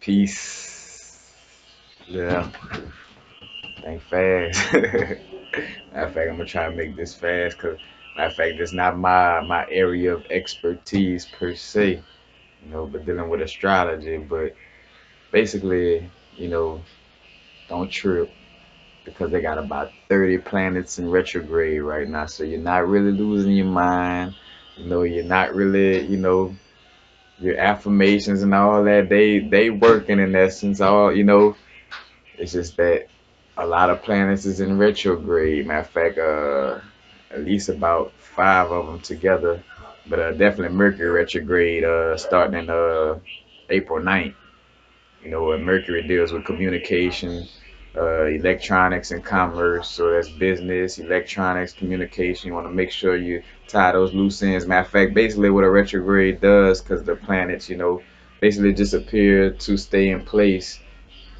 Peace. Yeah, think fast. Matter of fact, I'm gonna try to make this fast because matter of fact, it's not my area of expertise per se, but dealing with astrology. But basically, you know, don't trip because they got about 30 planets in retrograde right now, so you're not really losing your mind. You're not really, your affirmations and all that. They working in essence. It's just that a lot of planets is in retrograde. Matter of fact, at least about five of them together. But definitely Mercury retrograde starting in April 9th. What Mercury deals with communication, electronics, and commerce. So that's business, electronics, communication. You want to make sure you tie those loose ends. Matter of fact, basically what a retrograde does, because the planets, basically just appear to stay in place,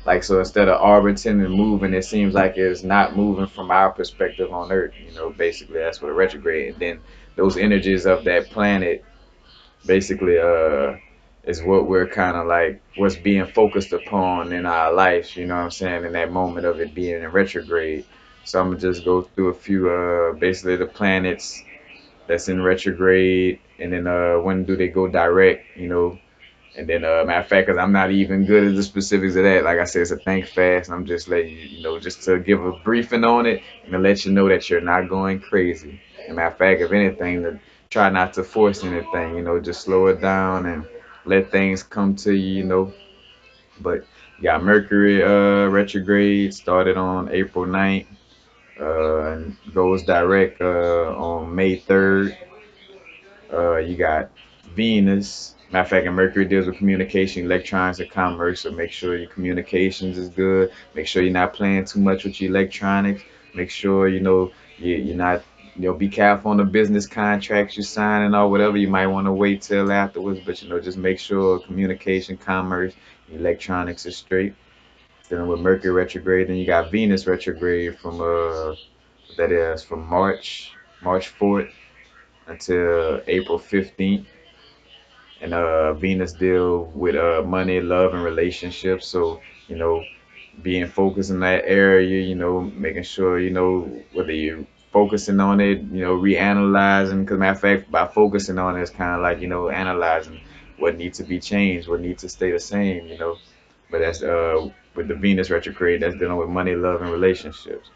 like, so instead of orbiting and moving, it seems like it's not moving from our perspective on Earth. Basically that's what a retrograde. And then those energies of that planet basically is what we're kind of like what's being focused upon in our life. You know what I'm saying? In that moment of it being in retrograde. So I'm gonna just go through a few basically the planets that's in retrograde, and then when do they go direct? And then, matter of fact, because I'm not even good at the specifics of that. Like I said, it's a think fast. And I'm just letting you, just to give a briefing on it and to let you know that you're not going crazy. And matter of fact, if anything, to try not to force anything. Just slow it down and let things come to you. But you got Mercury retrograde started on April 9th, and goes direct on May 3rd. You got Venus. Matter of fact, and Mercury deals with communication, electronics, and commerce. So make sure your communications is good. Make sure you're not playing too much with your electronics. Make sure you're not. Be careful on the business contracts you're signing or whatever. You might want to wait till afterwards, but just make sure communication, commerce, electronics is straight. Dealing with Mercury retrograde, then you got Venus retrograde from that is from March 4th until April 15th. And Venus deal with money, love, and relationships. So you know, being focused in that area, making sure whether you're focusing on it, reanalyzing. Because matter of fact, by focusing on it, it's kind of like analyzing what needs to be changed, what needs to stay the same. But that's with the Venus retrograde, that's dealing with money, love, and relationships.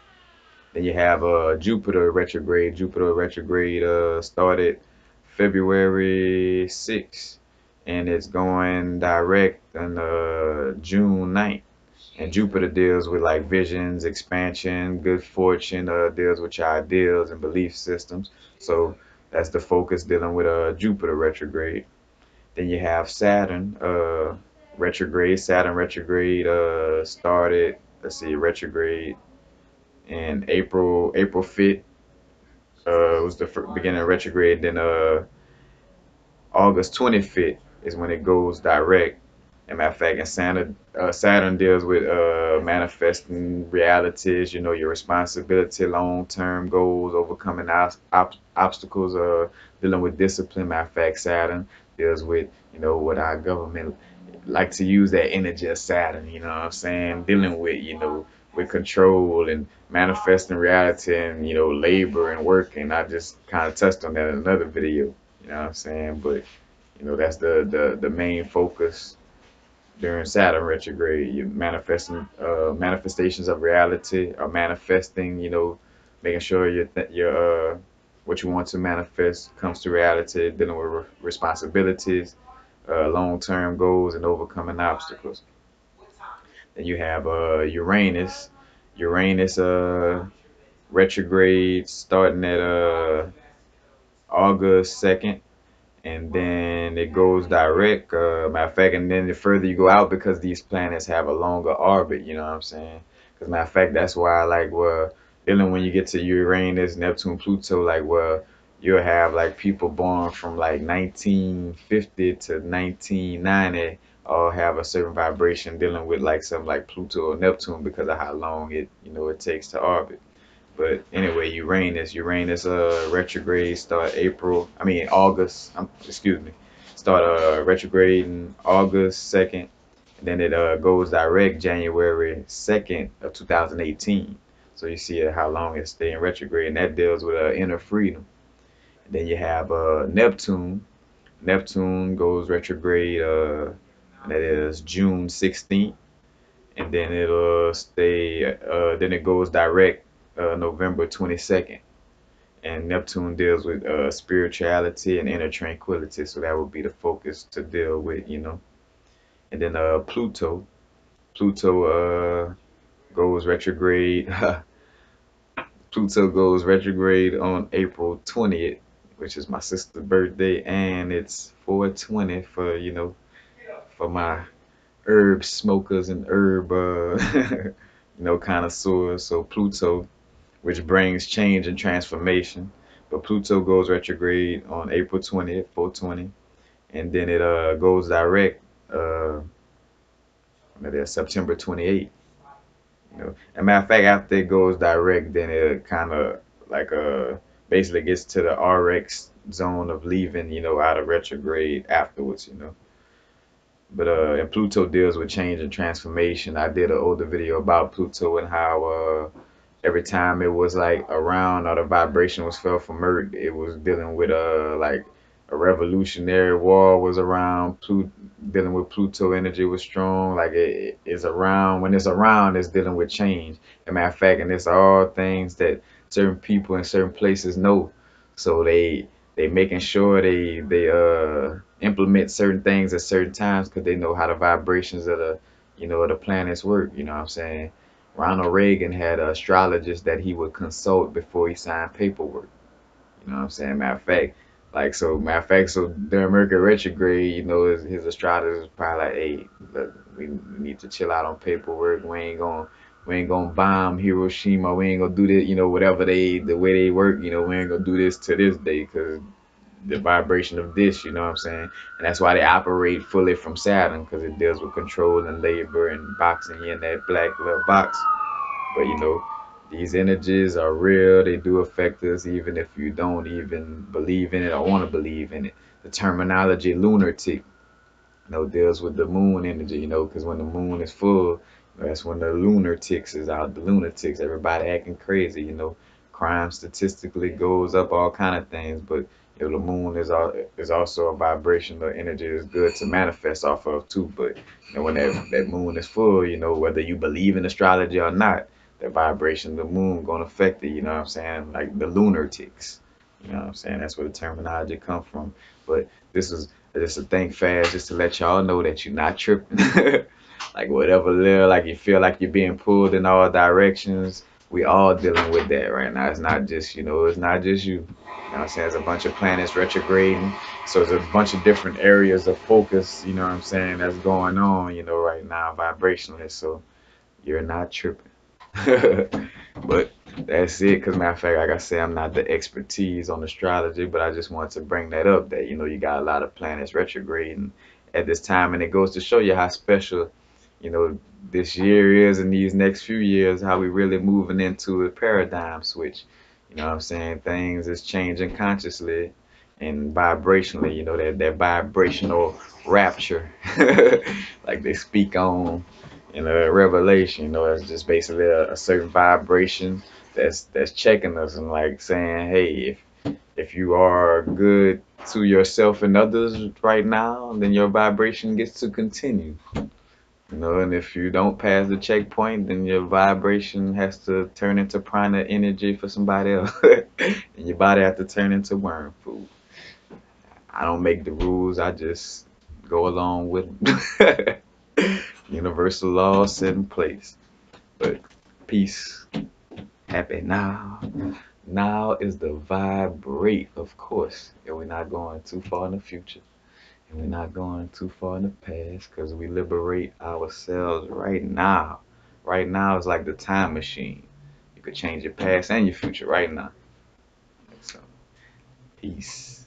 Then you have Jupiter retrograde. Jupiter retrograde started February 6th, and it's going direct on June 9th. And Jupiter deals with like visions, expansion, good fortune, deals with your ideals and belief systems. So that's the focus dealing with Jupiter retrograde. Then you have Saturn retrograde. Saturn retrograde started, let's see, retrograde in April 5th. Was the beginning of retrograde. Then August 25th is when it goes direct. And matter of fact, and Saturn deals with manifesting realities, your responsibility, long-term goals, overcoming obstacles, dealing with discipline. Matter of fact, Saturn deals with, what our government like to use that energy of Saturn, you know what I'm saying? Dealing with, with control and manifesting reality and, labor and work. And I just kind of touched on that in another video, you know what I'm saying? But, that's the main focus during Saturn retrograde. You manifesting manifestations of reality or manifesting, making sure your what you want to manifest comes to reality, dealing with responsibilities, long-term goals, and overcoming obstacles. Then you have Uranus. Uranus retrograde starting at August 2nd, and then it goes direct. Matter of fact, and then the further you go out, because these planets have a longer orbit, you know what I'm saying? Because matter of fact, that's why like dealing when you get to Uranus, Neptune, Pluto, like you'll have like people born from like 1950 to 1990 all have a certain vibration dealing with like something like Pluto or Neptune because of how long it takes to orbit. But anyway, Uranus retrograde start August, excuse me, start retrograde in August 2nd, Then it goes direct January 2nd of 2018. So you see how long it stay in retrograde, and that deals with inner freedom. And then you have Neptune. Neptune goes retrograde, and that is June 16th, and then it'll stay. Then it goes direct November 22nd. And Neptune deals with spirituality and inner tranquility, so that would be the focus to deal with, you know. And then Pluto goes retrograde. Pluto goes retrograde on April 20th, which is my sister's birthday, and it's 420 for, you know, for my herb smokers and herb you know, connoisseurs. So Pluto, which brings change and transformation. But Pluto goes retrograde on April 20th, 420, and then it goes direct uh September 28th. You know, as a matter of fact, after it goes direct, then it kind of like basically gets to the RX zone of leaving, you know, out of retrograde afterwards, you know. But and Pluto deals with change and transformation. I did an older video about Pluto and how every time it was like around or the vibration was felt from Earth, it was dealing with like a revolutionary war was around. Dealing with Pluto energy was strong. Like it is around, when it's around, it's dealing with change. As a matter of fact, and it's all things that certain people in certain places know. So they making sure they implement certain things at certain times because they know how the vibrations of the, you know, of the planets work. You know what I'm saying? Ronald Reagan had an astrologist that he would consult before he signed paperwork. You know what I'm saying? Matter of fact, so during Mercury retrograde, you know, his astrologist was probably like, hey, look, we need to chill out on paperwork. We ain't gonna bomb Hiroshima. We ain't gonna do this, you know, whatever the way they work, you know, we ain't gonna do this to this day because the vibration of this, you know what I'm saying? And that's why they operate fully from Saturn because it deals with control and labor and boxing in that black little box. But you know, these energies are real. They do affect us even if you don't even believe in it or want to believe in it. The terminology lunatic, you know, deals with the moon energy, you know, because when the moon is full, that's when the lunatics is out. The lunatics, everybody acting crazy, you know. Crime statistically goes up, all kind of things. But you know, the moon is also a vibrational energy. It's good to manifest off of too. But you know, when that moon is full, you know, whether you believe in astrology or not, the vibration of the moon gonna affect it. You know what I'm saying? Like the lunatics. You know what I'm saying? That's where the terminology come from. But this is just a think fast, just to let y'all know that you're not tripping. Like whatever little, like you feel like you're being pulled in all directions. We all dealing with that right now. It's not just, you know, it's not just you. You know what I'm saying? There's a bunch of planets retrograding. So there's a bunch of different areas of focus, you know what I'm saying, that's going on, you know, right now vibrationally. So you're not tripping. But that's it. Because matter of fact, like I said, I'm not the expertise on astrology, but I just wanted to bring that up that, you know, you got a lot of planets retrograding at this time. And it goes to show you how special, you know, this year is and these next few years, how we really moving into a paradigm switch. You know what I'm saying? Things is changing consciously and vibrationally, you know, that vibrational rapture, like they speak on in a revelation. You know, it's just basically a certain vibration that's checking us and like saying, hey, if you are good to yourself and others right now, then your vibration gets to continue. You know, and if you don't pass the checkpoint, then your vibration has to turn into prana energy for somebody else. And your body has to turn into worm food. I don't make the rules, I just go along with them. Universal laws set in place. But peace, happy now. Now is the vibrate, of course. And we're not going too far in the future. And we're not going too far in the past because we liberate ourselves right now. Right now is like the time machine. You could change your past and your future right now. So, peace.